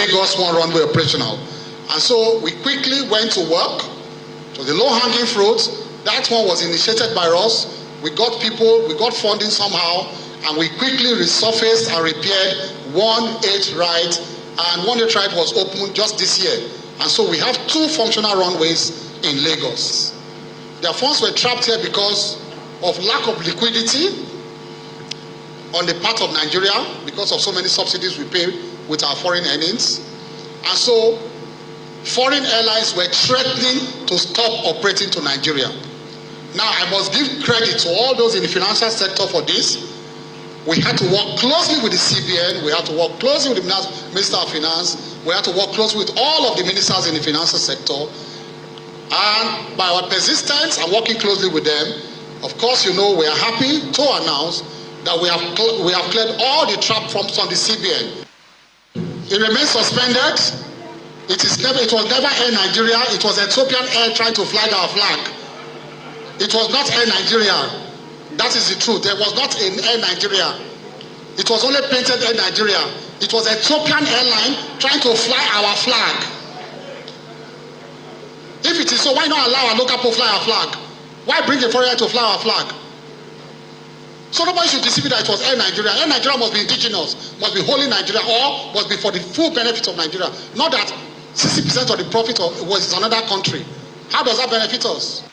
Lagos one runway operational. And so we quickly went to work. So the low-hanging fruit, that one was initiated by us. We got people, we got funding somehow, and we quickly resurfaced and repaired 1-8 right, and 1-8 right was opened just this year. And so we have 2 functional runways in Lagos. Their funds were trapped here because of lack of liquidity on the part of Nigeria, because of so many subsidies we pay with our foreign earnings. And so foreign airlines were threatening to stop operating to Nigeria. Now, I must give credit to all those in the financial sector for this. We had to work closely with the CBN, we had to work closely with the Minister of Finance, we had to work closely with all of the ministers in the financial sector. And by our persistence and working closely with them, of course, you know, we are happy to announce that we have cleared all the trap forms on the CBN. It remains suspended. It was never Air Nigeria. It was Ethiopian Air trying to flag our flag. It was not Air Nigeria. That is the truth. There was not an Air Nigeria. It was only painted Air Nigeria. It was Ethiopian airline trying to fly our flag. If it is so, why not allow our local people fly our flag? Why bring a foreigner to fly our flag? So nobody should deceive you that it was Air Nigeria. Air Nigeria must be indigenous, must be wholly Nigeria, or must be for the full benefit of Nigeria. Not that 60% of the profit was another country. How does that benefit us?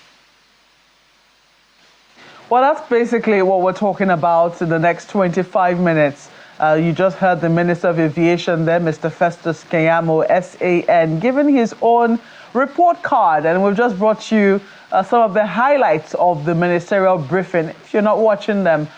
Well, that's basically what we're talking about in the next 25 minutes. You just heard the Minister of Aviation there, Mr. Festus Keyamo, SAN, giving his own report card. And we've just brought you some of the highlights of the ministerial briefing. If you're not watching them,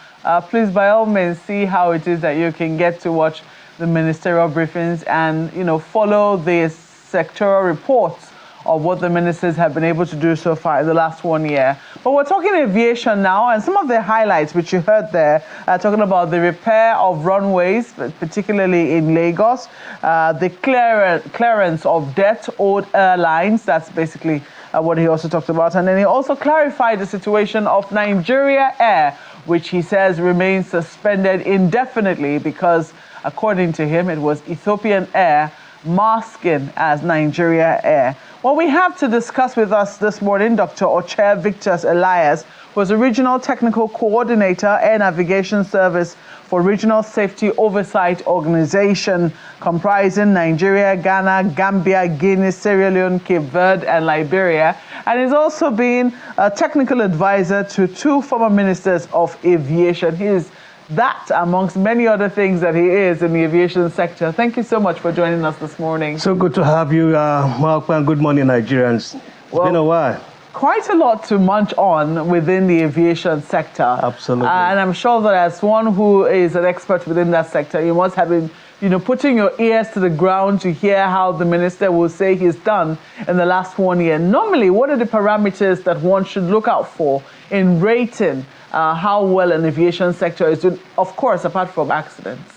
please, by all means, see how it is that you can get to watch the ministerial briefings and, you know, follow the sectoral reports of what the ministers have been able to do so far in the last 1 year. But we're talking aviation now, and some of the highlights which you heard there, talking about the repair of runways, particularly in Lagos, the clearance of debt owed airlines, that's basically what he also talked about. And then he also clarified the situation of Nigeria Air, which he says remains suspended indefinitely because, according to him, it was Ethiopian Air masking as Nigeria Air. Well, we have to discuss with us this morning Dr. Oche Victor Elias, who is a Regional Technical Coordinator, Air Navigation Service for Regional Safety Oversight Organization, comprising Nigeria, Ghana, Gambia, Guinea, Sierra Leone, Cape Verde, and Liberia. And he's also been a technical advisor to 2 former ministers of aviation. He is that amongst many other things that he is in the aviation sector. Thank you so much for joining us this morning. So good to have you, Mark, and good morning, Nigerians. It's been a while. Quite a lot to munch on within the aviation sector. Absolutely. And I'm sure that as one who is an expert within that sector, you must have been, you know, putting your ears to the ground to hear how the minister will say he's done in the last 1 year. Normally, what are the parameters that one should look out for in rating how well an aviation sector is doing, of course, apart from accidents?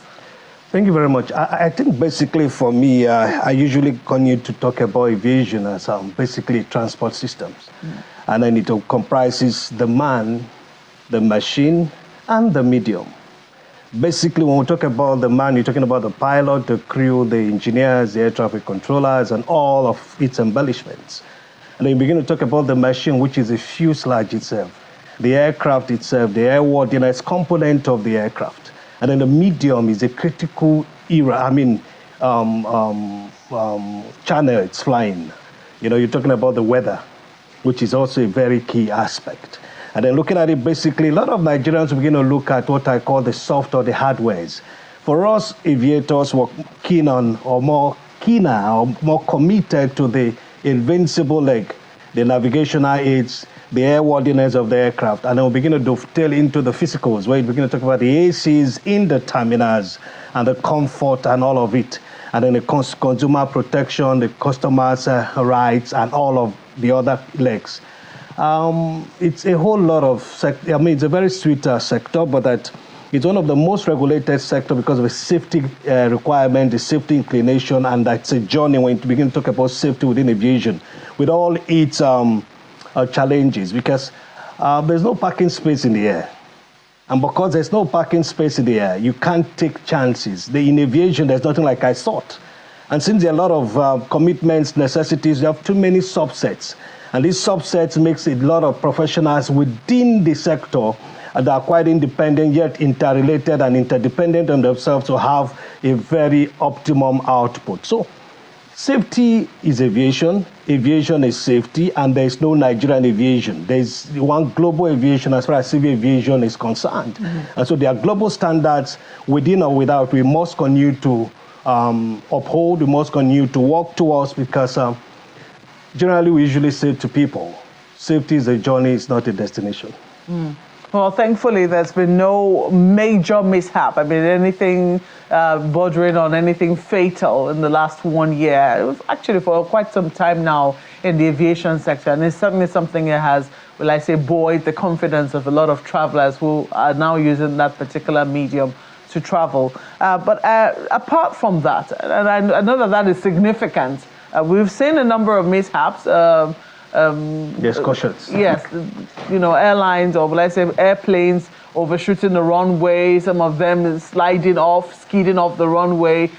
Thank you very much. I think basically for me, I usually continue to talk about aviation as basically transport systems. And then it comprises the man, the machine, and the medium. Basically, when we talk about the man, you're talking about the pilot, the crew, the engineers, the air traffic controllers, and all of its embellishments. And then you begin to talk about the machine, which is the fuselage itself, the aircraft itself, the airworthiness component of the aircraft. And then the medium is a critical channel it's flying. You know, you're talking about the weather, which is also a very key aspect. And then looking at it, basically, a lot of Nigerians begin to look at what I call the soft or the hardwares. For us, aviators were more committed to the invincible leg, the navigational aids, the airworthiness of the aircraft, and then we begin to dovetail into the physicals, where we begin to talk about the ACs in the terminals and the comfort and all of it, and then the consumer protection, the customers' rights, and all of the other legs. It's a whole lot of it's a very sweet sector, but that it's one of the most regulated sector because of the safety requirement, the safety inclination, and that's a journey when you begin to talk about safety within aviation, with all its challenges, because there's no parking space in the air. And because there's no parking space in the air, you can't take chances. In aviation, there's nothing like I thought. And since there are a lot of commitments, necessities, you have too many subsets. And these subsets makes a lot of professionals within the sector that are quite independent, yet interrelated and interdependent on themselves to have a very optimum output. So safety is aviation, aviation is safety, and there is no Nigerian aviation. There is one global aviation as far as civil aviation is concerned. Mm-hmm. And so there are global standards within or without we must continue to uphold, we must continue to work towards, because generally we usually say to people, safety is a journey, it's not a destination. Mm. Well, thankfully, there's been no major mishap. I mean, anything bordering on anything fatal in the last 1 year. It was actually for quite some time now in the aviation sector. And it's certainly something that has, will I say, buoyed the confidence of a lot of travelers who are now using that particular medium to travel. But apart from that, and I know that is significant, we've seen a number of mishaps. Discussions. Yes, airlines, or let's say airplanes overshooting the runway, some of them sliding off, skidding off the runway,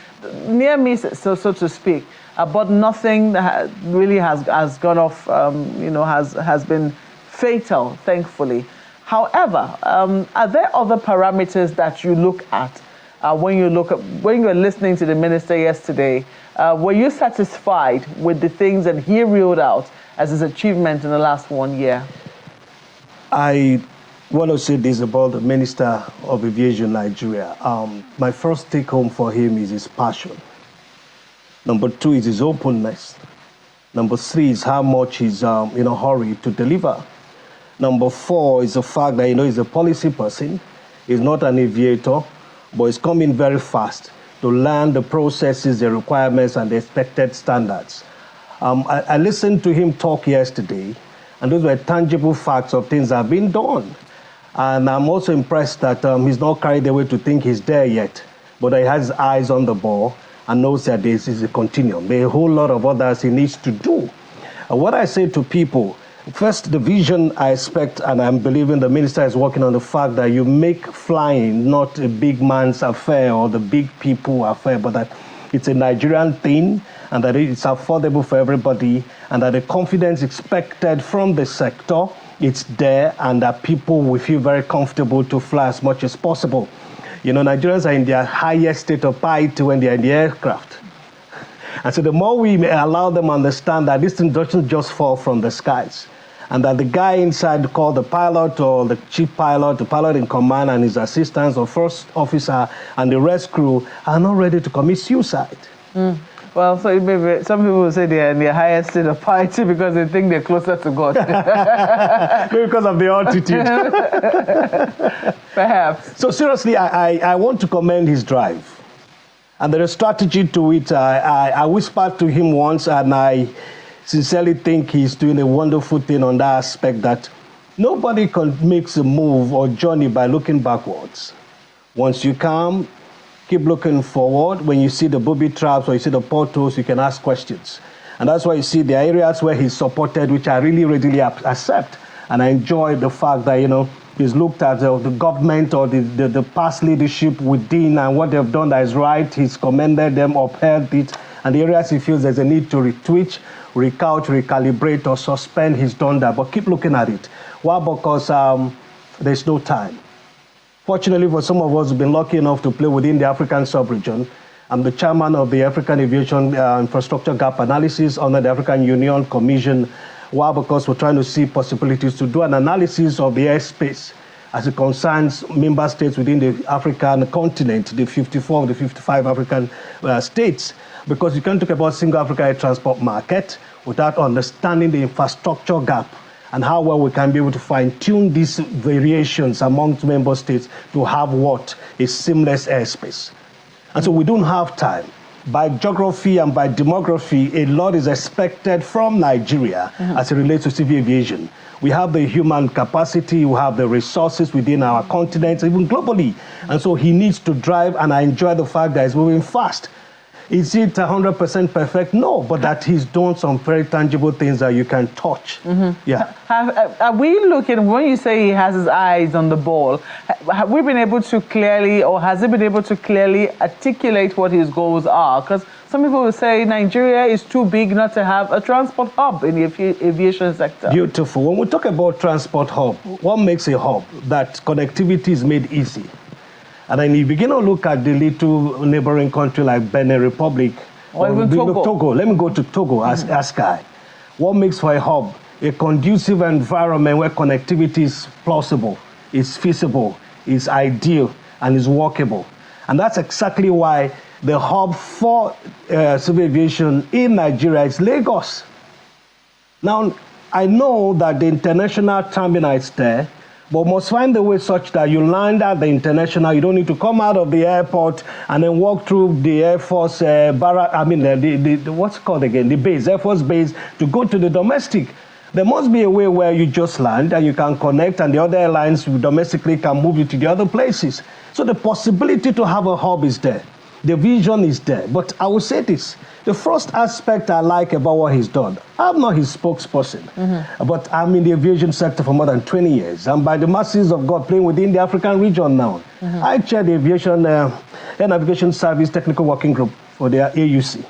near misses, so to speak. But nothing that really has gone off, has been fatal, thankfully. However, are there other parameters that you look at when you were listening to the minister yesterday? Were you satisfied with the things that he reeled out as his achievement in the last 1 year? I want to say this about the Minister of Aviation Nigeria. My first take home for him is his passion. Number 2 is his openness. Number 3 is how much he's in a hurry to deliver. Number 4 is the fact that he's a policy person. He's not an aviator, but he's coming very fast to learn the processes, the requirements, and the expected standards. I listened to him talk yesterday, and those were tangible facts of things that have been done. And I'm also impressed that he's not carried away to think he's there yet, but he has eyes on the ball and knows that this is a continuum. There are a whole lot of others he needs to do. What I say to people, first, the vision I expect, and I'm believing the minister is working on the fact that you make flying not a big man's affair or the big people affair, but that it's a Nigerian thing, and that it's affordable for everybody, and that the confidence expected from the sector, it's there, and that people will feel very comfortable to fly as much as possible. Nigerians are in their highest state of piety when they're in the aircraft. And so the more we allow them understand that this thing doesn't just fall from the skies, and that the guy inside called the pilot or the chief pilot, the pilot in command and his assistants or first officer and the rest crew are not ready to commit suicide. Mm. Well, so maybe some people will say they're in their highest state of piety because they think they're closer to God. Maybe because of the altitude. Perhaps. So seriously, I want to commend his drive. And there is strategy to it. I whispered to him once, and I sincerely think he's doing a wonderful thing on that aspect, that nobody can make a move or journey by looking backwards. Once you come, keep looking forward. When you see the booby traps or you see the portals, you can ask questions. And that's why you see the areas where he's supported, which I really readily accept. And I enjoy the fact that, he's looked at the government or the past leadership within and what they've done that is right. He's commended them, upheld it. And the areas he feels there's a need to retwitch, recouch, recalibrate, or suspend, he's done that. But keep looking at it. Why? Because there's no time. Fortunately for some of us who've been lucky enough to play within the African sub-region, I'm the chairman of the African Aviation Infrastructure Gap Analysis under the African Union Commission. Why? Because we're trying to see possibilities to do an analysis of the airspace as it concerns member states within the African continent, the 54 of the 55 African states. Because you can't talk about single African air transport market without understanding the infrastructure gap and how well we can be able to fine-tune these variations amongst member states to have what? A seamless airspace. And so we don't have time. By geography and by demography, a lot is expected from Nigeria as it relates to civil aviation. We have the human capacity, we have the resources within our continent, even globally. And so he needs to drive, and I enjoy the fact that he's moving fast. Is it 100% perfect? No, but that he's done some very tangible things that you can touch. Yeah. Are we looking, when you say he has his eyes on the ball, have we been able to clearly, or has he been able to clearly articulate what his goals are? Because some people will say Nigeria is too big not to have a transport hub in the aviation sector. Beautiful. When we talk about transport hub, what makes a hub? That connectivity is made easy. And then you begin to look at the little neighboring country like Benin Republic, or even Togo. Let me go to Togo as Sky. What makes for a hub? A conducive environment where connectivity is plausible, is feasible, is ideal, and is workable. And that's exactly why the hub for civil aviation in Nigeria is Lagos. Now, I know that the international terminal is there, but must find a way such that you land at the international, you don't need to come out of the airport and then walk through the Air Force what's it called again? The base, Air Force base, to go to the domestic. There must be a way where you just land and you can connect, and the other airlines domestically can move you to the other places. So the possibility to have a hub is there. The vision is there. But I will say this. The first aspect I like about what he's done, I'm not his spokesperson, but I'm in the aviation sector for more than 20 years. I'm by the mercies of God playing within the African region now. I chair the Aviation Air Navigation Service Technical Working Group for the AUC.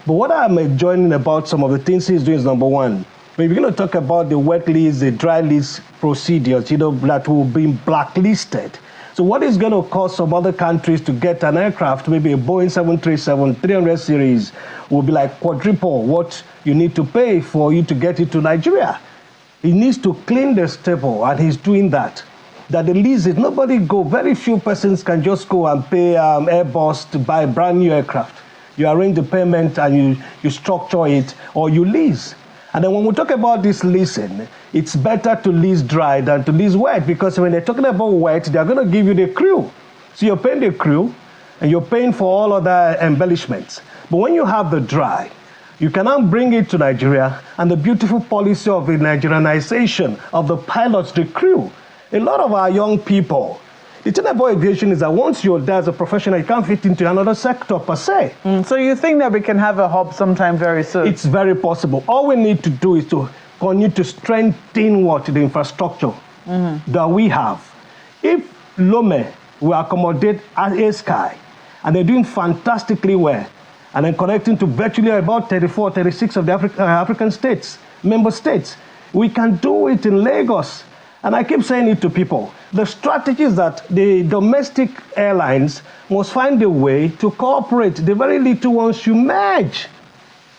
But what I'm enjoying about some of the things he's doing is, number one, we're going to talk about the wet lease, the dry lease procedures, that will be blacklisted. So what is going to cause some other countries to get an aircraft, maybe a Boeing 737-300 series, will be like quadruple what you need to pay for you to get it to Nigeria. He needs to clean the stable, and he's doing that. That the lease is, very few persons can just go and pay Airbus to buy a brand new aircraft. You arrange the payment and you structure it, or you lease. And then when we talk about this leasing, it's better to lease dry than to lease wet, because when they're talking about wet, they're going to give you the crew. So you're paying the crew, and you're paying for all other embellishments. But when you have the dry, you can now bring it to Nigeria, and the beautiful policy of the Nigerianization of the pilots, the crew. A lot of our young people, the thing about aviation is that once you're there as a professional, you can't fit into another sector per se. So you think that we can have a hub sometime very soon? It's very possible. All we need to do is to continue to strengthen the infrastructure that we have. If Lome will accommodate Sky, and they're doing fantastically well, and then connecting to virtually about 34, 36 of the African states, member states, we can do it in Lagos. And I keep saying it to people. The strategy is that the domestic airlines must find a way to cooperate. The very little ones should merge.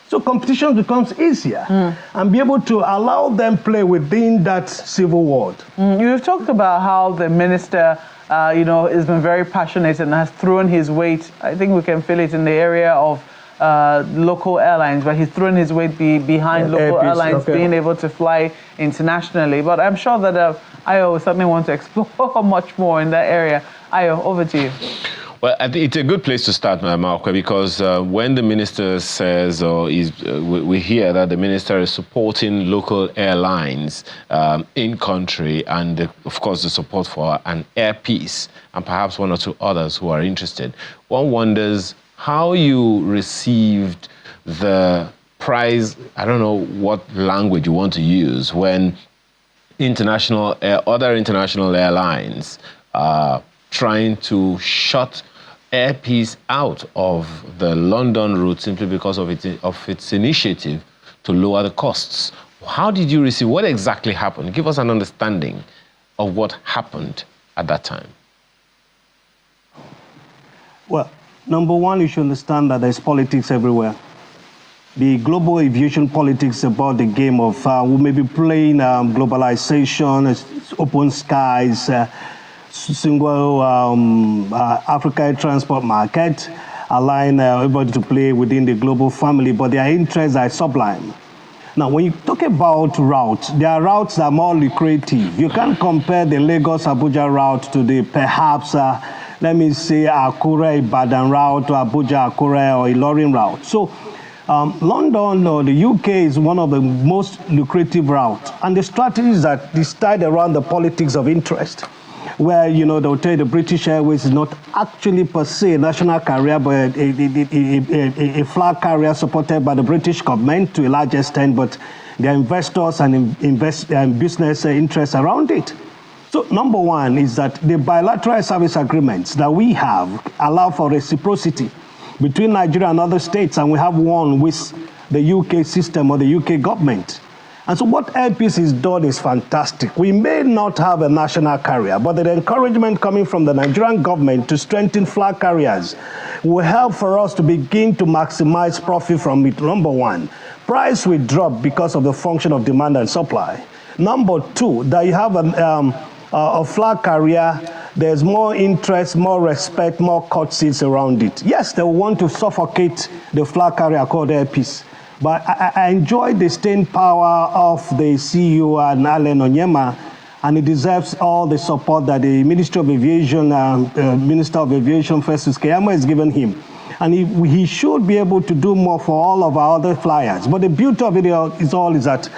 So competition becomes easier and be able to allow them play within that civil world. You've talked about how the minister, has been very passionate and has thrown his weight. I think we can feel it in the area of local airlines, where he's thrown his weight behind local airlines being able to fly internationally. But I'm sure that Ayo certainly want to explore much more in that area. Ayo, over to you. Well, I think it's a good place to start, Marco, because when the minister says, we hear that the minister is supporting local airlines in country, and of course the support for an air peace, and perhaps one or two others who are interested. One wonders how you received the prize. I don't know what language you want to use when other international airlines are trying to shut Air Peace out of the London route simply because of its initiative to lower the costs. How did you receive? What exactly happened? Give us an understanding of what happened at that time. Well, number one, you should understand that there's politics everywhere. The global aviation politics about the game of we may be playing globalization, open skies, single Africa air transport market, allowing everybody to play within the global family, but their interests are sublime. Now, when you talk about routes, there are routes that are more lucrative. You can't compare the Lagos-Abuja route to the perhaps let me say, Akure-Ibadan route, or Abuja-Akure, or Ilorin route. So London or the UK is one of the most lucrative routes. And the strategy is that they start around the politics of interest, where, they'll tell you the British Airways is not actually per se a national carrier, but a flag carrier supported by the British government to a large extent, but there are investors and business interests around it. So number one is that the bilateral service agreements that we have allow for reciprocity. between Nigeria and other states, and we have one with the UK system or the UK government. And so what Air Peace has done is fantastic. We may not have a national carrier, but the encouragement coming from the Nigerian government to strengthen flag carriers will help for us to begin to maximize profit from it. Number one, price will drop because of the function of demand and supply. Number two, that you have a flag carrier, there's more interest, more respect, more courtesies around it. Yes, they want to suffocate the flag carrier called Air Peace. But I enjoy the staying power of the CEO and Allen Onyema, and he deserves all the support that the Ministry of Aviation, Minister of Aviation, Festus Keyamo, has given him. And he should be able to do more for all of our other flyers. But the beauty of it is that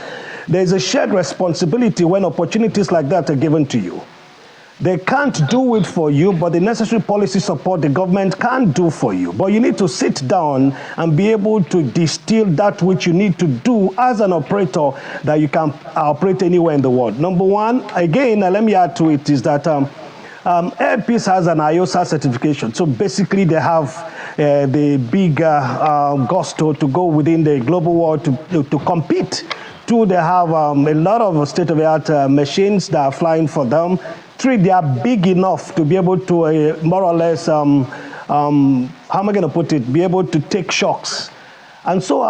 there's a shared responsibility when opportunities like that are given to you. They can't do it for you, but the necessary policy support the government can't do for you. But you need to sit down and be able to distill that which you need to do as an operator that you can operate anywhere in the world. Number one, again, let me add to it, is that Air Peace has an IOSA certification. So basically they have the big gusto to go within the global world to compete. Two, they have a lot of state-of-the-art machines that are flying for them. Three, they are big enough to be able to more or less, how am I going to put it, be able to take shocks. And so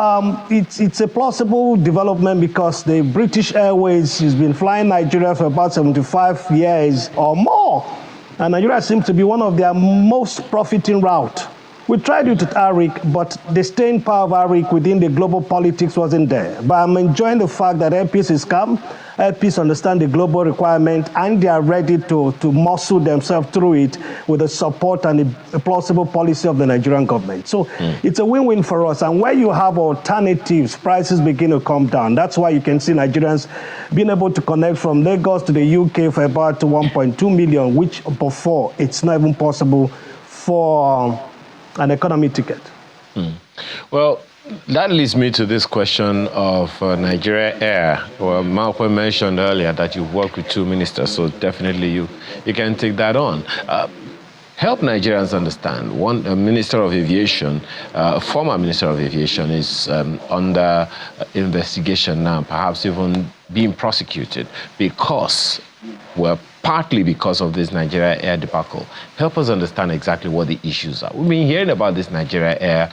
it's a plausible development because the British Airways has been flying Nigeria for about 75 years or more. And Nigeria seems to be one of their most profiting routes. We tried it at ARIC, but the staying power of ARIC within the global politics wasn't there. But I'm enjoying the fact that Air Peace is come. Air Peace understand the global requirement, and they are ready to muscle themselves through it with the support and the plausible policy of the Nigerian government. So it's a win-win for us. And where you have alternatives, prices begin to come down. That's why you can see Nigerians being able to connect from Lagos to the UK for about 1.2 million, which before it's not even possible for an economy ticket. Well, that leads me to this question of Nigeria Air. Well, Malcolm mentioned earlier that you've worked with two ministers, so definitely you can take that on. Help Nigerians understand. One Minister of Aviation, former Minister of Aviation, is under investigation now, perhaps even being prosecuted because, well, partly because of this Nigeria Air debacle. Help us understand exactly what the issues are. We've been hearing about this Nigeria Air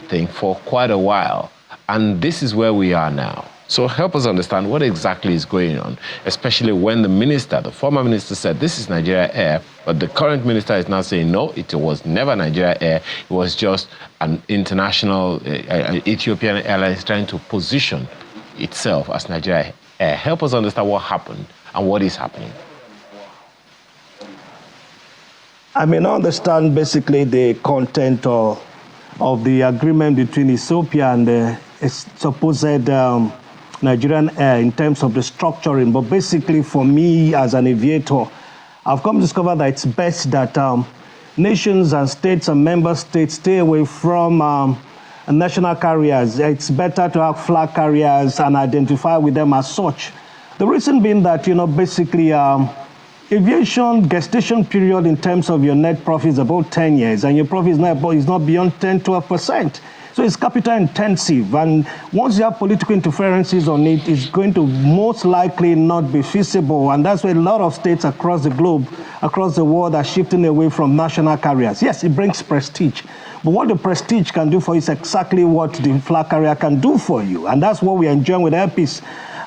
thing for quite a while, and this is where we are now. So help us understand what exactly is going on, especially when the former minister said this is Nigeria Air, but the current minister is now saying no, it was never Nigeria Air, it was just an international Ethiopian Airlines trying to position itself as Nigeria Air. Help us understand what happened and what is happening. I may not understand basically the content of the agreement between Ethiopia and the supposed Nigerian Air in terms of the structuring, but basically for me as an aviator, I've come to discover that it's best that nations and states and member states stay away from national carriers. It's better to have flag carriers and identify with them as such. The reason being that, basically aviation gestation period in terms of your net profit is about 10 years, and your profit is not beyond 10-12%. So it's capital intensive, and once you have political interferences on it, it's going to most likely not be feasible, and that's why a lot of states across the globe, across the world, are shifting away from national carriers. Yes, it brings prestige, but what the prestige can do for you is exactly what the flag carrier can do for you, and that's what we're enjoying with Air Peace.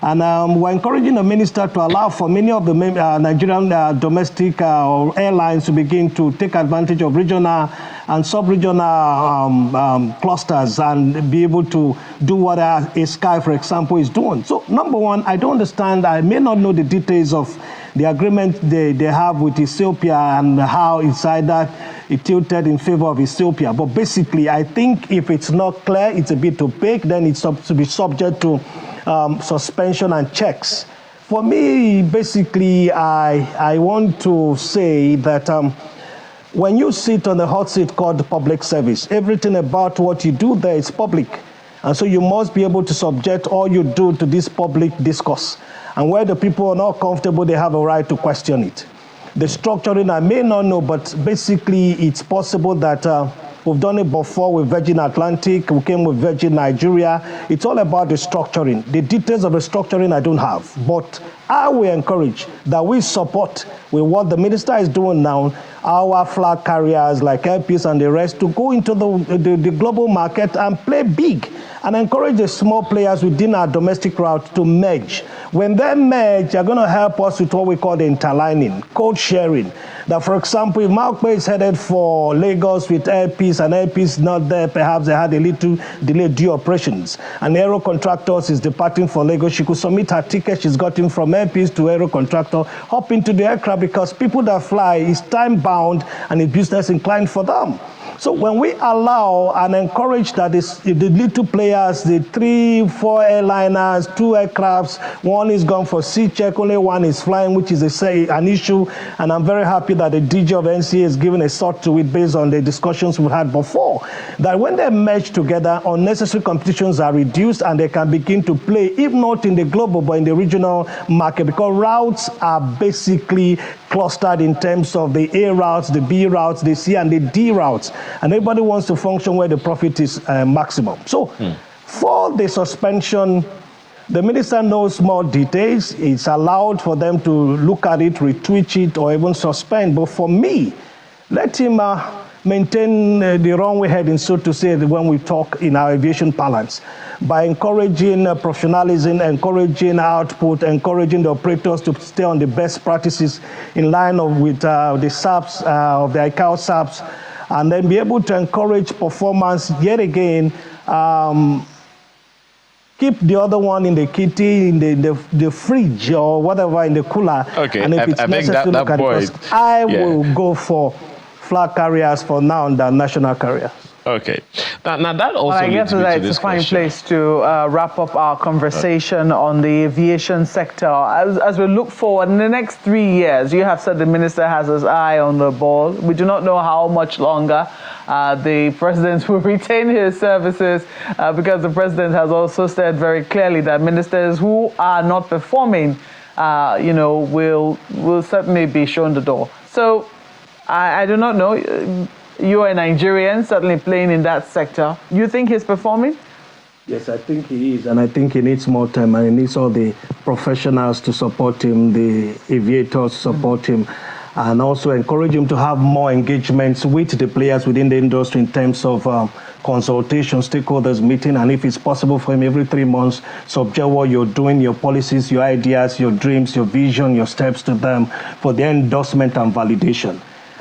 And we're encouraging the minister to allow for many of the Nigerian domestic airlines to begin to take advantage of regional and sub-regional clusters and be able to do what a Sky, for example, is doing. So, number one, I don't understand. I may not know the details of the agreement they have with Ethiopia and how it's either it tilted in favor of Ethiopia. But basically, I think if it's not clear, it's a bit opaque, then it's to be subject to suspension and checks. For me, basically, I want to say that when you sit on the hot seat called public service, everything about what you do there is public. And so you must be able to subject all you do to this public discourse. And where the people are not comfortable, they have a right to question it. The structuring, I may not know, but basically it's possible that We've done it before with Virgin Atlantic. We came with Virgin Nigeria. It's all about the structuring. The details of the structuring I don't have, but I will encourage that we support with what the minister is doing now, our flag carriers like Airpeace and the rest to go into the global market and play big and encourage the small players within our domestic route to merge. When they merge, they're going to help us with what we call the interlining, code sharing. That, for example, if Malkwe is headed for Lagos with Airpeace and Airpeace not there, perhaps they had a little delayed due operations, and Aero Contractors is departing for Lagos, she could submit her ticket she's gotten from Airpeace to Aero Contractor, hop into the aircraft, because people that fly is time-bound and it's business inclined for them. So when we allow and encourage that the little players, the 3, 4 airliners, 2 aircrafts, one is gone for C-check, only one is flying, which is an issue. And I'm very happy that the DG of NCA has given a thought to it based on the discussions we had before. That when they merge together, unnecessary competitions are reduced and they can begin to play, if not in the global, but in the regional market, because routes are basically clustered in terms of the A routes, the B routes, the C and the D routes. And everybody wants to function where the profit is maximum. So for the suspension, the minister knows more details. It's allowed for them to look at it, retweet it, or even suspend. But for me, let him maintain the runway heading, so to say, when we talk in our aviation parlance, by encouraging professionalism, encouraging output, encouraging the operators to stay on the best practices in line with the SAPs, of the ICAO SAPs, and then be able to encourage performance yet again. Keep the other one in the kitty, in the fridge or whatever, in the cooler. Okay, and if it's I think necessary, that point. I will go for flag carriers for now than national carriers. Okay. Now that also I guess it's a fine place to wrap up our conversation on the aviation sector. As we look forward in the next 3 years, you have said the minister has his eye on the ball. We do not know how much longer the president will retain his services, because the president has also said very clearly that ministers who are not performing, will certainly be shown the door. So I do not know. You are a Nigerian, certainly playing in that sector. You think he's performing? Yes, I think he is, and I think he needs more time, and he needs all the professionals to support him, the aviators to support him, and also encourage him to have more engagements with the players within the industry in terms of consultation, stakeholders meeting, and if it's possible for him every 3 months, subject what you're doing, your policies, your ideas, your dreams, your vision, your steps to them for their endorsement and validation.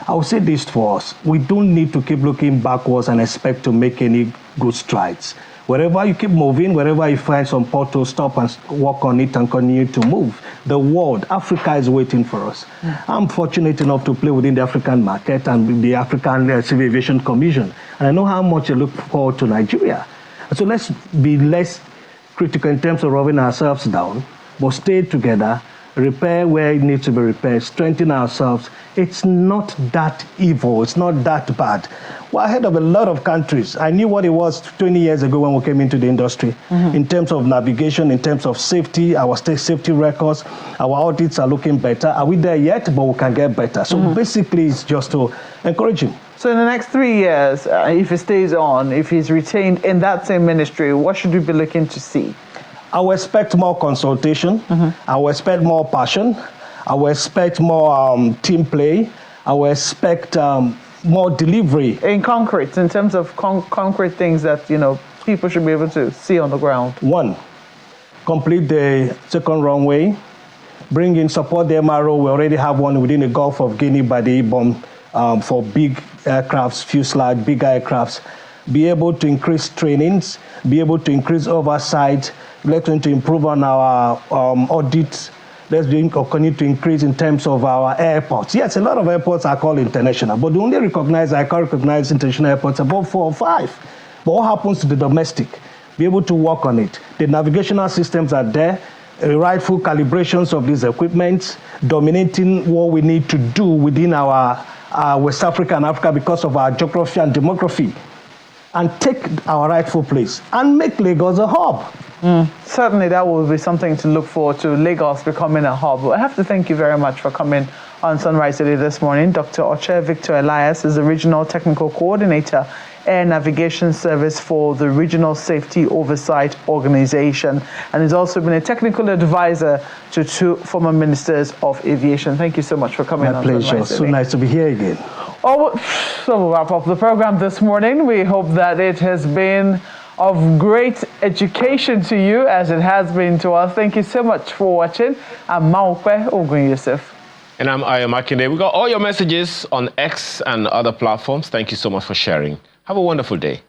I will say this for us. We don't need to keep looking backwards and expect to make any good strides. Wherever you keep moving, wherever you find some portal, stop and work on it and continue to move. The world, Africa is waiting for us. I'm fortunate enough to play within the African market and the African Civil Aviation Commission. And I know how much I look forward to Nigeria. So let's be less critical in terms of rubbing ourselves down, but stay together, repair where it needs to be repaired, strengthen ourselves. It's not that evil. It's not that bad. We're ahead of a lot of countries. I knew what it was 20 years ago when we came into the industry. In terms of navigation, in terms of safety, our state safety records, our audits are looking better. Are we there yet? But we can get better. So basically, it's just to encourage him. So in the next 3 years, if he stays on, if he's retained in that same ministry, what should we be looking to see? I will expect more consultation. I will expect more passion. I will expect more team play. I will expect more delivery. In concrete, in terms of concrete things that, people should be able to see on the ground. 1, complete the second runway. Bring in, support the MRO. We already have one within the Gulf of Guinea by the IBOM for big aircrafts, fuselage, bigger aircrafts. Be able to increase trainings, be able to increase oversight. Let's going to improve on our audits. Let's continue to increase in terms of our airports. Yes, a lot of airports are called international, but I can't recognize international airports above 4 or 5. But what happens to the domestic? Be able to work on it. The navigational systems are there, rightful calibrations of these equipments, dominating what we need to do within our West Africa and Africa because of our geography and demography, and take our rightful place and make Lagos a hub. Certainly that will be something to look forward to, Lagos becoming a hub. I have to thank you very much for coming on Sunrise Today this morning. Dr. Oche Victor Elias is the Regional Technical Coordinator, Air Navigation Service for the Regional Safety Oversight Organization, and he's also been a technical advisor to 2 former ministers of aviation. Thank you so much for coming on. My pleasure. So nice to be here again. Oh, so we'll wrap up the program this morning. We hope that it has been of great education to you as it has been to us. Thank you so much for watching. I'm Maokwe Ogun Yusuf. And I'm Amakinde. We got all your messages on X and other platforms. Thank you so much for sharing. Have a wonderful day.